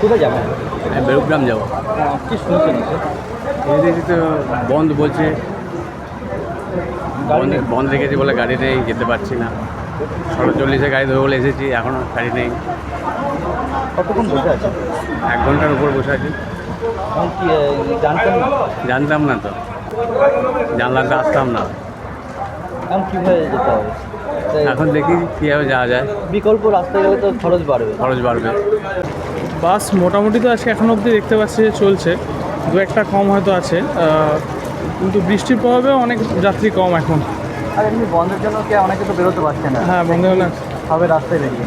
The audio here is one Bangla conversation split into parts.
কোথায় যাবেন? বেরুগ্রাম যাবো। কি শুনছেন? এদিকে তো বন্ধ বলছে, বন্ধ রেখেছে বলে গাড়ি নেই, যেতে পারছি না। 6:40 গাড়ি ধরে বলে এসেছি, এখনও গাড়ি নেই। কতক্ষণ বসে আছে? 1 ঘন্টার উপর বসে আছি। এখন কি জানতেন না? জানতাম না তো, জানলাম তো আসতাম না। এখন কীভাবে যেতে হবে? এখন দেখি কীভাবে যাওয়া যায়। বিকল্প রাস্তায় গেলে তো খরচ বাড়বে। খরচ বাড়বে। বাস মোটামুটি তো আজকে এখনো অবধি দেখতে পাচ্ছি যে চলছে, দু একটা কম হয়তো আছে, কিন্তু বৃষ্টির প্রভাবে অনেক যাত্রী কম এখন। আর এমনি বন্ধের জন্য কি অনেকে তো বেরোতে পারছে না? হ্যাঁ, বন্ধ হলে হবে রাস্তায় বেরিয়ে।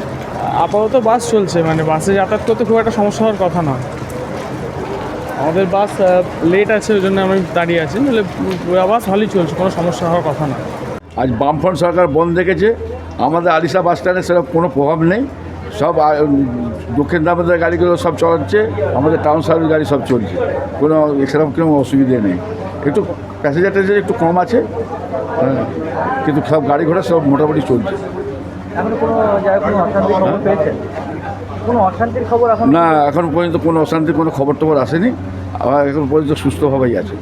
আপাতত বাস চলছে, মানে বাসে যাতায়াত করতে খুব একটা সমস্যা হওয়ার কথা নয়। আমাদের বাস লেট আছে, ওই জন্য আমি দাঁড়িয়ে আছি, নাহলে বাস ভালোই চলছে, কোনো সমস্যা হওয়ার কথা নয়। আজ বামফ্রন্ট সরকার বন্ধ রেখেছে। আমাদের আলিশা বাস স্ট্যান্ডে সেরকম কোনো প্রভাব নেই। সব দক্ষিণ দামোদর গাড়িগুলো সব চলছে, আমাদের টাউন সার্ভিস গাড়ি সব চলছে, কোনো সেরকম কোনো অসুবিধে নেই। একটু প্যাসেঞ্জার ট্যাসেঞ্জার একটু কম আছে, হ্যাঁ, কিন্তু সব গাড়ি ঘোড়া সব মোটামুটি চলছে। এখন কোনো জায়গায় কোনো অশান্তির খবর পেয়েছেন? কোনো অশান্তির খবর এখন? না, এখন পর্যন্ত কোনো অশান্তির কোনো খবর টবর আসেনি। আবার এখন পর্যন্ত সুস্থভাবেই আছে।